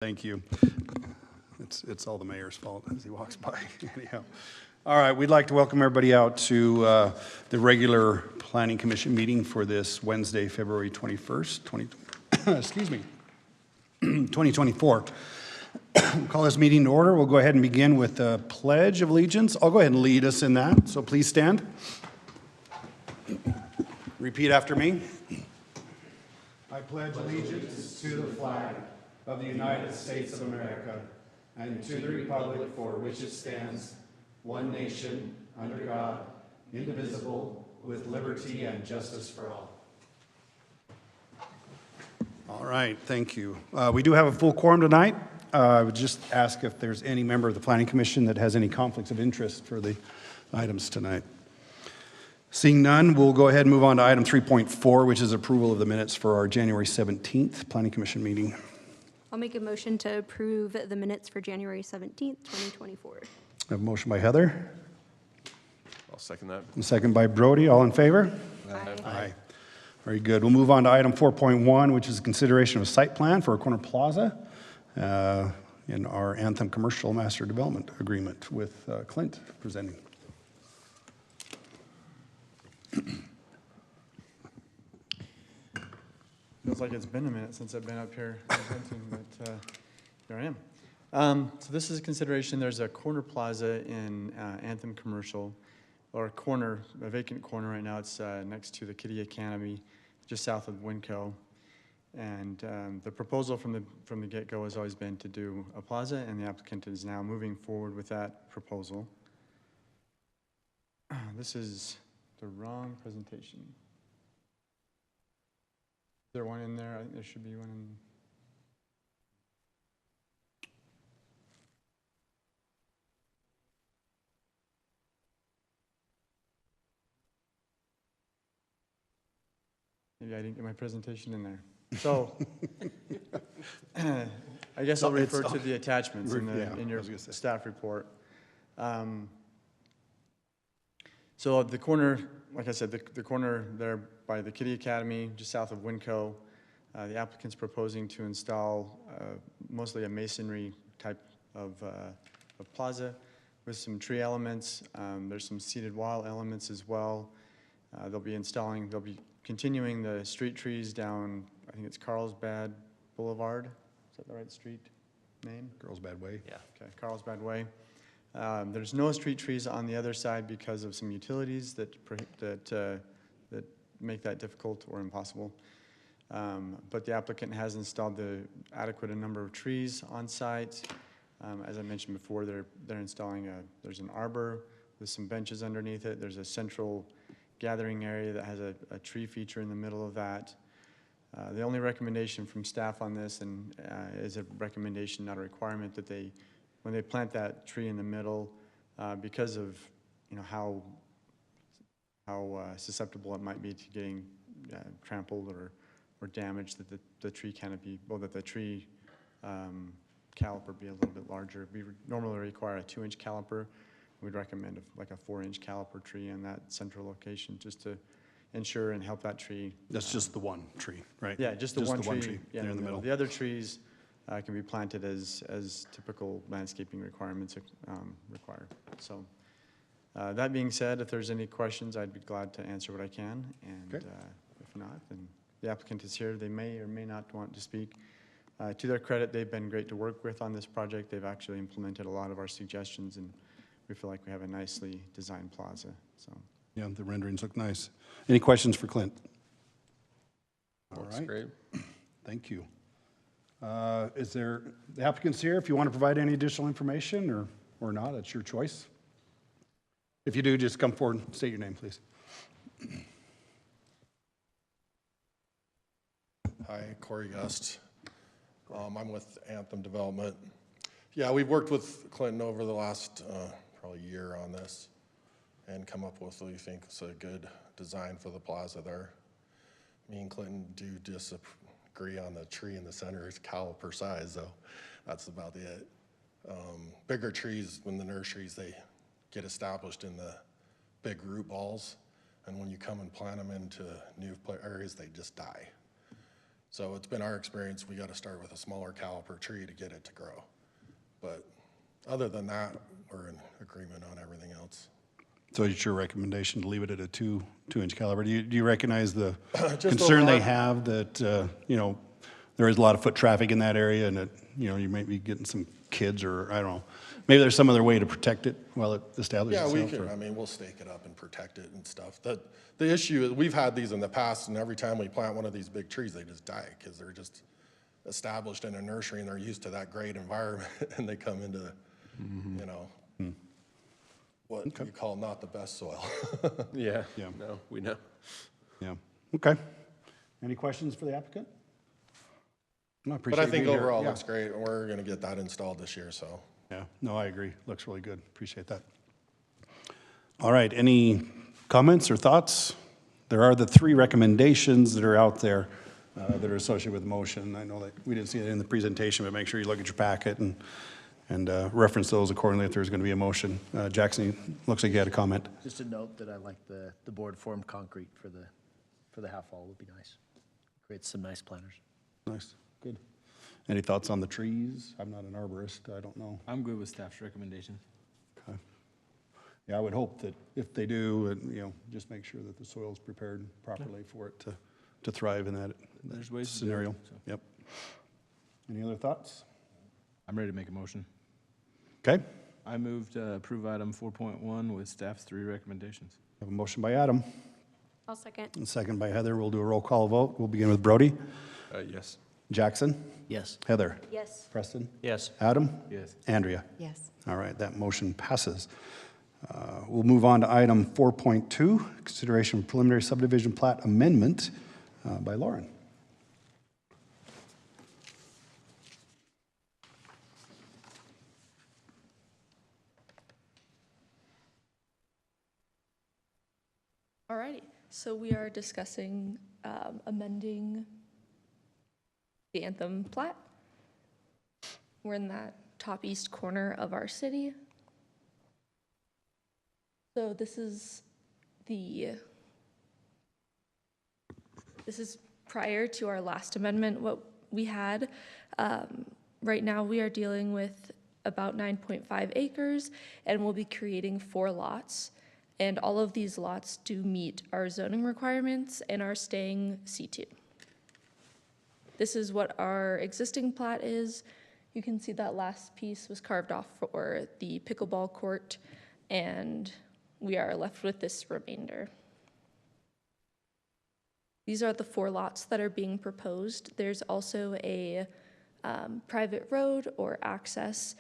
Thank you. It's all the mayor's fault as he walks by. Anyhow. All right, we'd like to welcome everybody out to the regular Planning Commission meeting for this Wednesday, February 21st, 2024. Call this meeting to order. We'll go ahead and begin with the Pledge of Allegiance. I'll go ahead and lead us in that, so please stand. Repeat after me. I pledge allegiance to the flag of the United States of America and to the republic for which it stands, one nation, under God, indivisible, with liberty and justice for all. All right, thank you. We do have a full quorum tonight. I would just ask if there's any member of the Planning Commission that has any conflicts of interest for the items tonight. Seeing none, we'll go ahead and move on to item 3.4, which is approval of the minutes for our January 17th Planning Commission meeting. I'll make a motion to approve the minutes for January 17th, 2024. I have a motion by Heather. I'll second that. And second by Brody. All in favor? Aye. Aye. Very good. We'll move on to item 4.1, which is consideration of a site plan for a corner plaza in our Anthem Commercial Master Development Agreement with Clint presenting. Feels like it's been a minute since I've been up here presenting, but here I am. So this is a consideration. There's a corner plaza in Anthem Commercial, or a vacant corner right now. It's next to the Kitty Academy, just south of Winco. And the proposal from the get-go has always been to do a plaza, and the applicant is now moving forward with that proposal. This is the wrong presentation. Is there one in there? I think there should be one in. Maybe I didn't get my presentation in there. So, I guess I'll refer to the attachments in your staff report. So the corner, like I said, the corner there by the Kitty Academy, just south of Winco, the applicant's proposing to install mostly a masonry type of plaza with some tree elements. There's some seated wall elements as well. They'll be continuing the street trees down, I think it's Carlsbad Boulevard. Is that the right street name? Carlsbad Way. Yeah. Okay, Carlsbad Way. There's no street trees on the other side because of some utilities that make that difficult or impossible. But the applicant has installed the adequate number of trees on site. As I mentioned before, they're installing there's an arbor with some benches underneath it. There's a central gathering area that has a tree feature in the middle of that. The only recommendation from staff on this is a recommendation, not a requirement, that when they plant that tree in the middle, because of how susceptible it might be to getting trampled or damaged, that the tree canopy, that the tree caliper be a little bit larger. We normally require a 2-inch caliper. We'd recommend like a 4-inch caliper tree in that central location, just to ensure and help that tree. That's just the one tree, right? Yeah, just the one tree there in the middle. The other trees can be planted as typical landscaping requirements require. So that being said, if there's any questions, I'd be glad to answer what I can. And okay. If not, then the applicant is here. They may or may not want to speak. To their credit, they've been great to work with on this project. They've actually implemented a lot of our suggestions, and we feel like we have a nicely designed plaza. So yeah, the renderings look nice. Any questions for Clint? All right. Great. Thank you. Is there, the applicant's here, if you want to provide any additional information or not, it's your choice. If you do, just come forward and state your name, please. Hi, Corey Gust. I'm with Anthem Development. Yeah, we've worked with Clinton over the last probably year on this and come up with what we think is a good design for the plaza there. Me and Clinton do disagree on the tree in the center is caliper size, so that's about it. Bigger trees, when the nurseries, they get established in the big root balls, and when you come and plant them into new areas, they just die. So it's been our experience, we gotta start with a smaller caliper tree to get it to grow. But other than that, we're in agreement on everything else. So it's your recommendation to leave it at a two-inch caliber? Do you recognize the Just concern they overall- have that, you know, there is a lot of foot traffic in that area and that, you know, you might be getting some kids or, I don't know, maybe there's some other way to protect it while it establishes Yeah, we itself? can, or- I mean, we'll stake it up and protect it and stuff. The issue is, we've had these in the past, and every time we plant one of these big trees, they just die, because they're just established in a nursery, and they're used to that great environment, and they come into, you know, what you call not the best soil. Yeah. Yeah. No, we know. Yeah, okay. Any questions for the applicant? No, But appreciate I you think being here. overall, it Yeah. looks great, and we're gonna get that installed this year, so. Yeah, no, I agree. Looks really good. Appreciate that. All right, any comments or thoughts? There are the three recommendations that are out there that are associated with the motion. I know that we didn't see it in the presentation, but make sure you look at your packet and reference those accordingly if there's going to be a motion. Jackson, looks like you had a comment. Just a note that I like the board formed concrete for the half wall would be nice. Creates some nice planters. Nice, good. Any thoughts on the trees? I'm not an arborist, I don't know. I'm good with staff's recommendation. Okay. Yeah, I would hope that if they do, and, you know, just make sure that the soil's prepared properly for it to thrive in that There's ways to do it, scenario. so. Yep. Any other thoughts? I'm ready to make a motion. Okay, I move to approve item 4.1 with staff's 3 recommendations. I have a motion by Adam, I'll second. and second by Heather. We'll do a roll call vote. We'll begin with Brody. Yes. Jackson? Yes. Heather? Yes. Preston? Yes. Adam? Yes. Andrea? Yes. All right, that motion passes. We'll move on to item 4.2, consideration of preliminary subdivision plat amendment by Lauren. Alrighty, so we are discussing amending the Anthem plat. We're in that top east corner of our city. So this is prior to our last amendment, what we had. Right now, we are dealing with about 9.5 acres, and we'll be creating 4 lots. And all of these lots do meet our zoning requirements and are staying C2. This is what our existing plat is. You can see that last piece was carved off for the pickleball court, and we are left with this remainder. These are the 4 lots that are being proposed. There's also a private road or access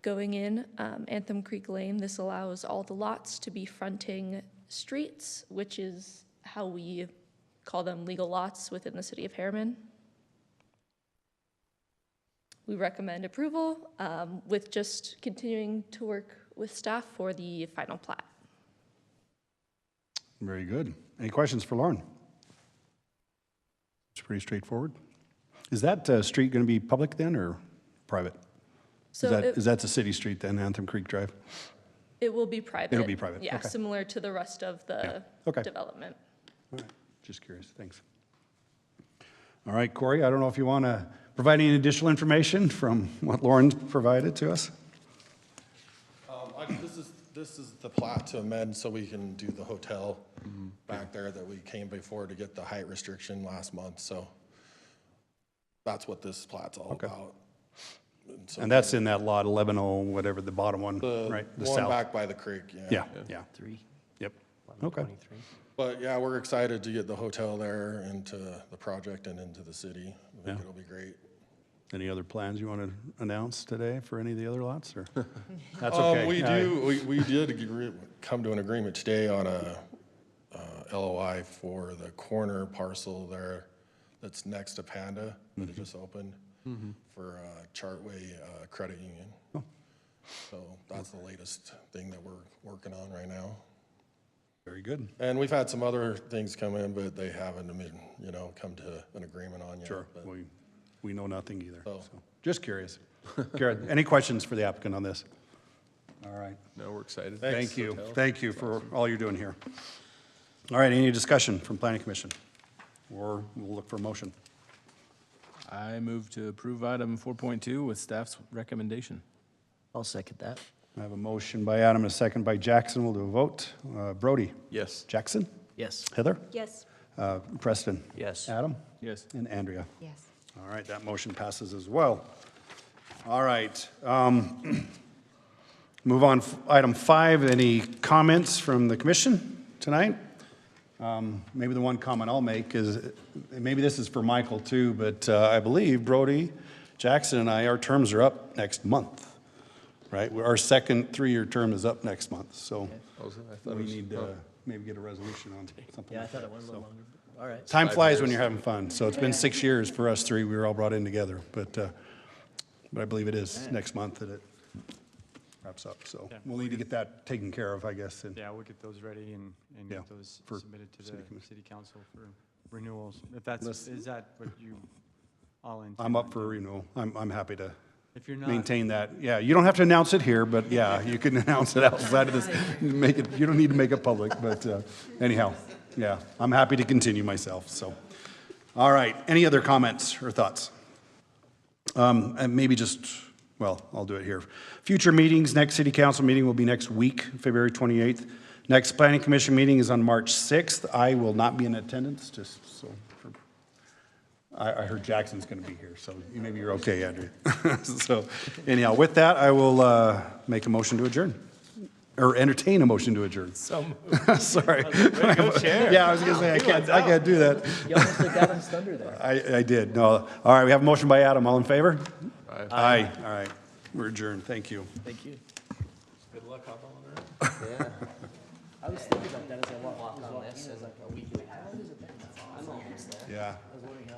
going in Anthem Creek Lane. This allows all the lots to be fronting streets, which is how we call them legal lots within the city of Herriman. We recommend approval with just continuing to work with staff for the final plat. Very good. Any questions for Lauren? It's pretty straightforward. Is that street going to be public then or private? So Is that the city street then, Anthem Creek Drive? it will be private. It'll be private, Yeah, okay. similar to the rest of the Yeah, okay. development. All right, just curious, thanks. All right, Corey, I don't know if you want to provide any additional information from what Lauren provided to us? This is the plat to amend so we can do the hotel back there that we came before to get the height restriction last month, so that's what this plat's all Okay. about. So And that's in that lot 11, whatever, the bottom one, the right? The one south. back by the creek, Yeah, yeah, 3, yep, okay. 23. But yeah, we're excited to get the hotel there into the project and into the city. I think Yeah. it'll be great. Any other plans you want to announce today for any of the other lots, or? That's okay. We did come to an agreement today on a LOI for the corner parcel there that's next to Panda that it just opened for Chartway Credit Union. Oh. So that's the latest thing that we're working on right now. Very good. And we've had some other things come in, but they haven't, come to an agreement on yet. Sure, but- we know nothing either, Oh. so, just curious. Garrett, any questions for the applicant on this? All right, No, we're excited. thank you, Hotel. thank you for all you're doing here. All right, any discussion from planning commission? Or we'll look for a motion. I move to approve item 4.2 with staff's recommendation. I'll second that. I have a motion by Adam and a second by Jackson. We'll do a vote. Brody? Yes. Jackson? Yes. Heather? Yes. Preston? Yes. Adam? Yes. And Andrea? Yes. All right, that motion passes as well. All right. Move on, item 5, any comments from the commission tonight? Maybe the one comment I'll make is, maybe this is for Michael too, but I believe Brody, Jackson, and I, our terms are up next month, right? Our second 3-year term is up next month, so Also, I thought it we was- need oh, to maybe get a resolution on something Yeah, I like thought that. it went a little So. longer. All right. Time 5 flies when years. you're having fun, so it's been 6 years for us three, we were all brought in together, but I believe it is next month that it wraps up, so Yeah. we'll need to get that taken care of, I guess, and Yeah, we'll get those ready and Yeah, get those for submitted to the city commission. city council for renewals. If that's, Let's- is that what you all intend? I'm up on for a doing? renewal. I'm happy to If you're not, maintain that. Yeah, you don't have to announce it here, but yeah, you can announce it outside of this. Make it, you don't need to make it public, but anyhow, yeah, I'm happy to continue myself, so. All right, any other comments or thoughts? And maybe just, well, I'll do it here. Future meetings, next city council meeting will be next week, February 28th. Next planning commission meeting is on March 6th. I will not be in attendance, just so. I heard Jackson's going to be here, so maybe you're okay, Andrea. So anyhow, with that, I will make a motion to adjourn, or entertain a motion to adjourn. Sorry. Yeah, I was going to say, I can't do that. You almost took Adam's thunder there. I did, no. All right, we have a motion by Adam. All in favor? Aye. Aye. All right, we're adjourned. Thank you. Thank you. Good luck, hop on around. I was thinking about that as I walked on this, as like a week and a half. Yeah. I was wondering how